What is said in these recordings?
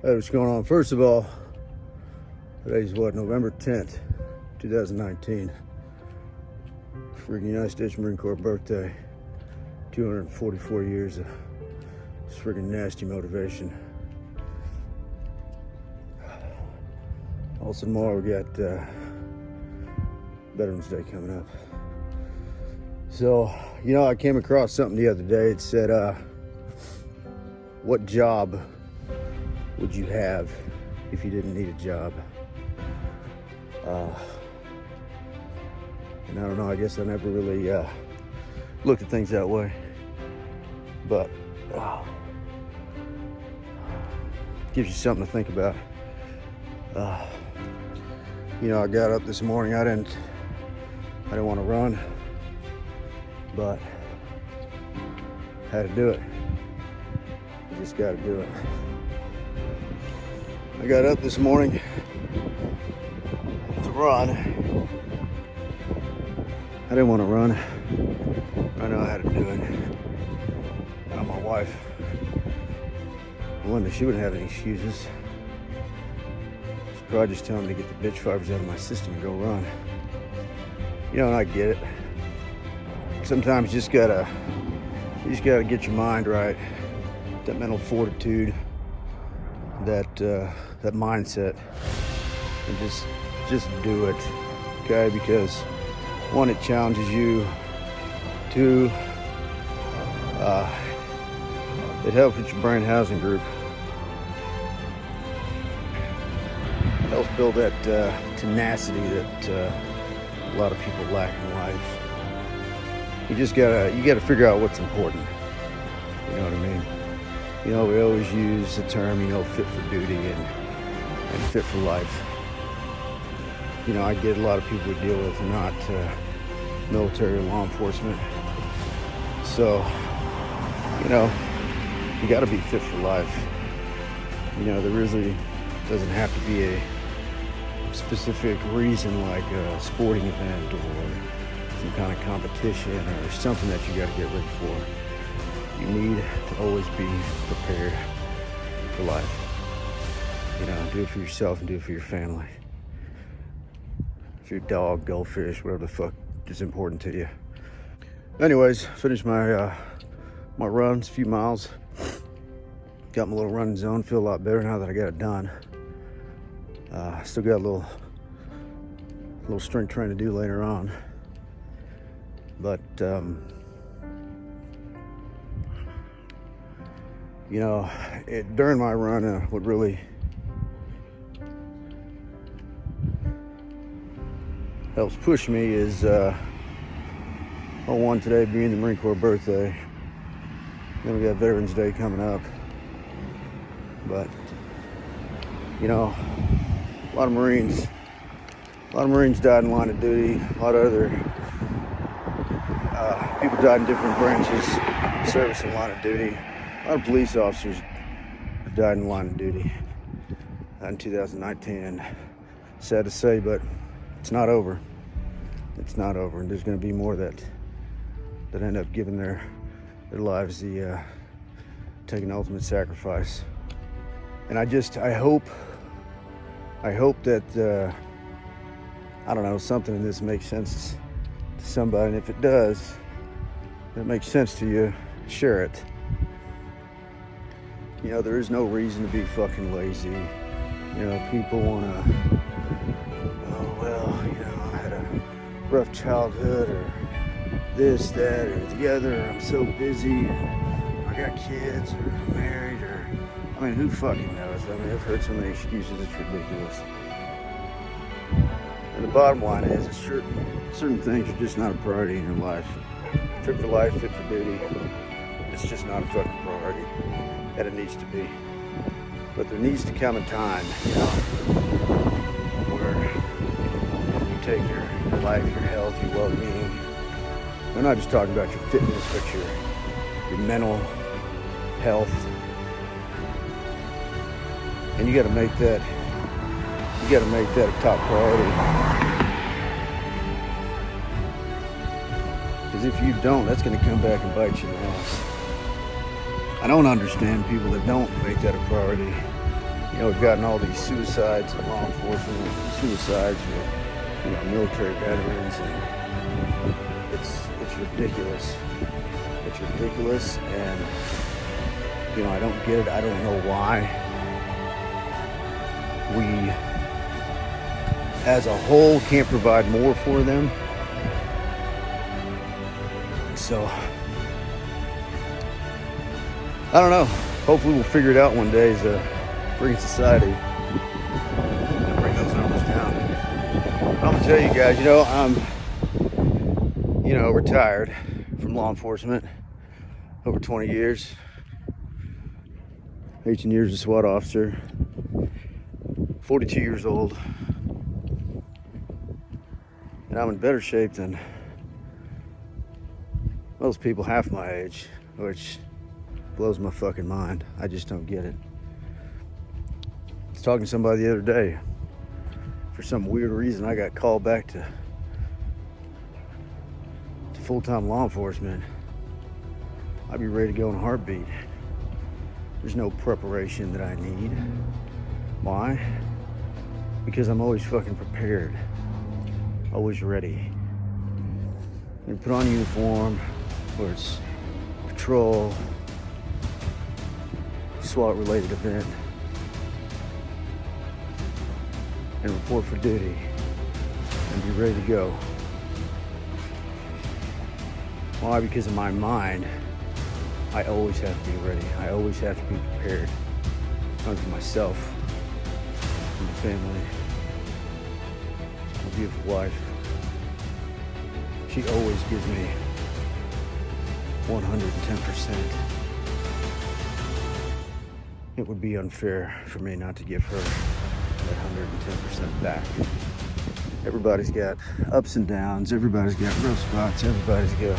Hey, what's going on? First of all, today's what, November 10th, 2019. Freaking United States Marine Corps birthday. 244 years of this freaking nasty motivation. Also tomorrow we got Veterans Day coming up. So, I came across something the other day. It said, what job would you have if you didn't need a job? And I don't know, I guess I never really looked at things that way. But gives you something to think about. I got up this morning, I didn't want to run, but had to do it. You just got to do it. I got up this morning to run. I didn't want to run. I know I had to do it. Now my wife, Linda, she wouldn't have any excuses. She's probably just telling me to get the bitch fibers out of my system and go run. And I get it. Sometimes you just gotta get your mind right. That mental fortitude, that mindset, and just do it, okay? Because one, it challenges you. Two, it helps with your brain housing group. It helps build that tenacity that a lot of people lack in life. You gotta figure out what's important. You know what I mean? We always use the term, fit for duty and fit for life. I get a lot of people we deal with are not military or law enforcement. So, you gotta be fit for life. There really doesn't have to be a specific reason like a sporting event or some kind of competition or something that you gotta get ready for. You need to always be prepared for life. Do it for yourself and do it for your family. For your dog, goldfish, whatever the fuck is important to you. Anyways, finished my runs, a few miles. Got my little running zone. Feel a lot better now that I got it done. Still got a little strength training to do later on. But during my run, what really helps push me is one, today being the Marine Corps birthday. Then we got Veterans Day coming up. But a lot of Marines died in line of duty. A lot of other people died in different branches, service in line of duty. A lot of police officers have died in line of duty in 2019, and sad to say, but it's not over. It's not over, and there's going to be more that end up giving their lives, taking ultimate sacrifice. And I hope that I don't know, something in this makes sense to somebody, and if it does, that makes sense to you, share it. There is no reason to be fucking lazy. People want to, I had a rough childhood, or this, that, or the other. I'm so busy, I got kids, or married, or, who fucking knows? I've heard so many excuses, it's ridiculous. And the bottom line is, certain things are just not a priority in your life. Fit for life, fit for duty. It's just not a fucking priority. And it needs to be. But there needs to come a time, where you take your life, your health, your well-being. I'm not just talking about your fitness, but your mental health. And you gotta make that a top priority. Because if you don't, that's gonna come back and bite you in the ass. I don't understand people that don't make that a priority. we've gotten all these suicides in law enforcement, suicides with, military veterans, and it's ridiculous. It's ridiculous, and, I don't get it. I don't know why we, as a whole, can't provide more for them. So, I don't know. Hopefully we'll figure it out one day as a free society and bring those numbers down. I'm gonna tell you guys, I'm, retired from law enforcement, over 20 years, 18 years as a SWAT officer, 42 years old, and I'm in better shape than most people half my age, which blows my fucking mind. I just don't get it. I was talking to somebody the other day. For some weird reason, I got called back to full-time law enforcement. I'd be ready to go in a heartbeat. There's no preparation that I need. Why? Because I'm always fucking prepared. Always ready. You put on a uniform, whether it's patrol, SWAT-related event, and report for duty, and be ready to go. Why? Because in my mind, I always have to be ready. I always have to be prepared. Not for myself, for my family, my beautiful wife. She always gives me 110%. It would be unfair for me not to give her that 110% back. Everybody's got ups and downs. Everybody's got rough spots. Everybody's got,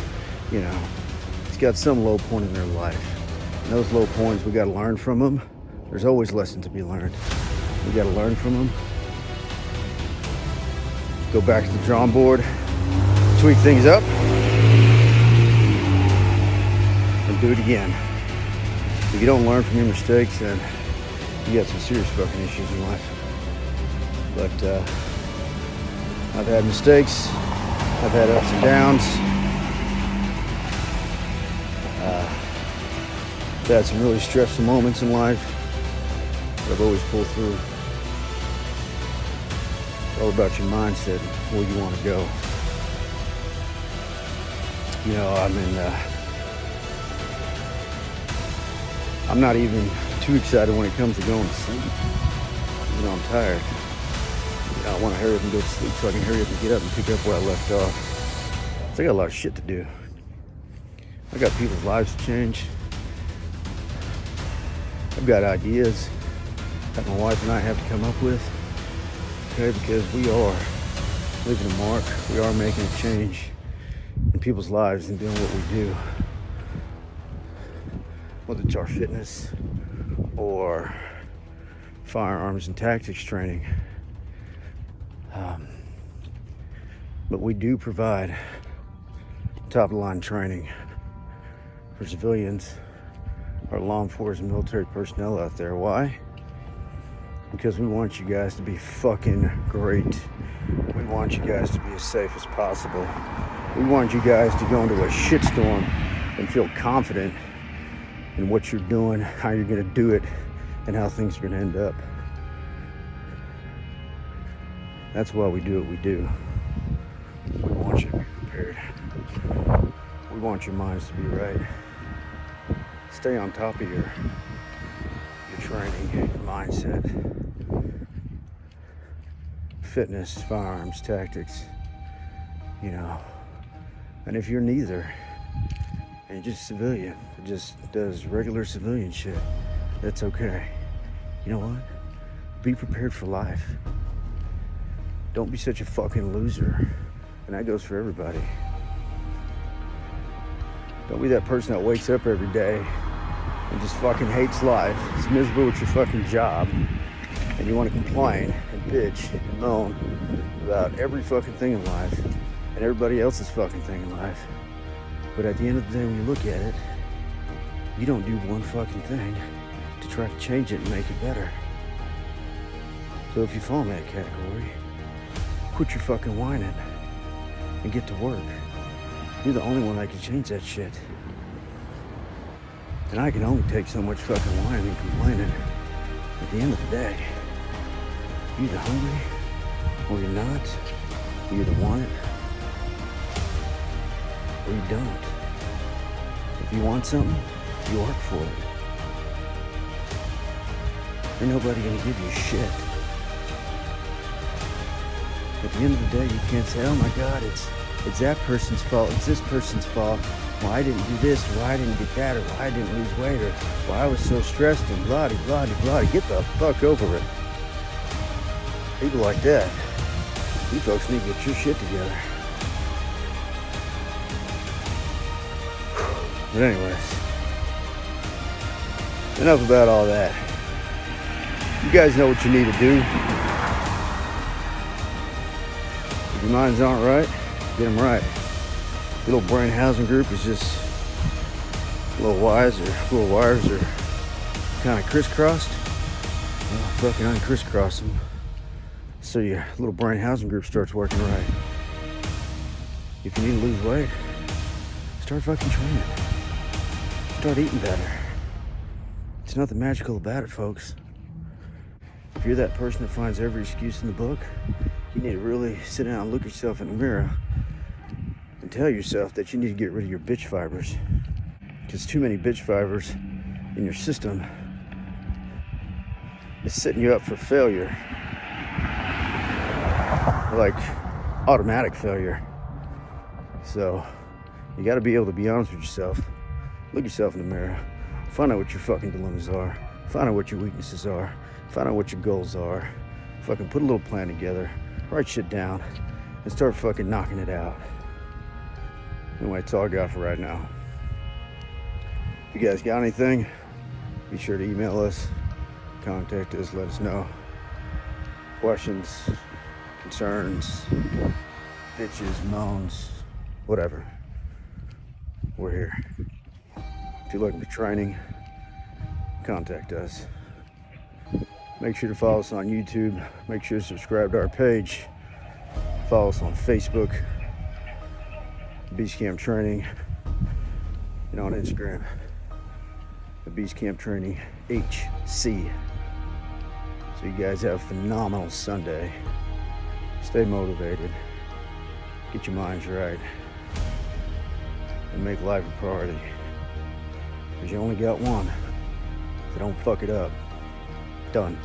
it's got some low point in their life. And those low points, we got to learn from them. There's always lessons to be learned. We got to learn from them. Go back to the drawing board, tweak things up, and do it again. If you don't learn from your mistakes, then you got some serious fucking issues in life. But I've had mistakes. I've had ups and downs. I've had some really stressful moments in life, but I've always pulled through. It's all about your mindset, where you want to go. I'm not even too excited when it comes to going to sleep. I'm tired. I want to hurry up and go to sleep so I can hurry up and get up and pick up where I left off. So I got a lot of shit to do. I got people's lives to change. I've got ideas that my wife and I have to come up with. Okay, because we are leaving a mark. We are making a change in people's lives and doing what we do. Whether it's our fitness or firearms and tactics training. But we do provide top-of-the-line training for civilians, our law enforcement, military personnel out there. Why? Because we want you guys to be fucking great. We want you guys to be as safe as possible. We want you guys to go into a shitstorm and feel confident in what you're doing, how you're going to do it, and how things are going to end up. That's why we do what we do. We want you to be prepared. We want your minds to be right. Stay on top of your training, your mindset, fitness, firearms, tactics, And if you're neither, and you're just a civilian, just does regular civilian shit, that's okay. You know what? Be prepared for life. Don't be such a fucking loser. And that goes for everybody. Don't be that person that wakes up every day and just fucking hates life, is miserable with your fucking job, and you want to complain and bitch and moan about every fucking thing in life and everybody else's fucking thing in life. But at the end of the day, when you look at it, you don't do one fucking thing to try to change it and make it better. So if you fall in that category, quit your fucking whining and get to work. You're the only one that can change that shit. And I can only take so much fucking whining and complaining. At the end of the day, you're either hungry or you're not. You either want it or you don't. If you want something, you work for it. Ain't nobody gonna give you shit. At the end of the day, you can't say, oh my God, it's that person's fault, it's this person's fault. Why I didn't do this, or why I didn't get that, or why I didn't lose weight, or why I was so stressed and blah, blah, blah. Get the fuck over it. People like that, you folks need to get your shit together. But anyways, enough about all that. You guys know what you need to do. If your minds aren't right, get them right. Good old brain housing group is just little wires are kind of crisscrossed. Well, fucking uncrisscross them so your little brain housing group starts working right. If you need to lose weight, start fucking training. Start eating better. There's nothing magical about it, folks. If you're that person that finds every excuse in the book, you need to really sit down and look yourself in the mirror and tell yourself that you need to get rid of your bitch fibers. Because too many bitch fibers in your system is setting you up for failure. Like automatic failure. So you got to be able to be honest with yourself. Look yourself in the mirror. Find out what your fucking dilemmas are. Find out what your weaknesses are. Find out what your goals are. Fucking put a little plan together. Write shit down and start fucking knocking it out. Anyway, that's all I got for right now. If you guys got anything, be sure to email us, contact us, let us know. Questions, concerns, bitches, moans, whatever. We're here. If you're looking for training, contact us. Make sure to follow us on YouTube. Make sure to subscribe to our page. Follow us on Facebook, Beast Camp Training, and on Instagram, the Beast Camp Training HC. So you guys have a phenomenal Sunday. Stay motivated. Get your minds right. And make life a priority. Because you only got one. So don't fuck it up. Done.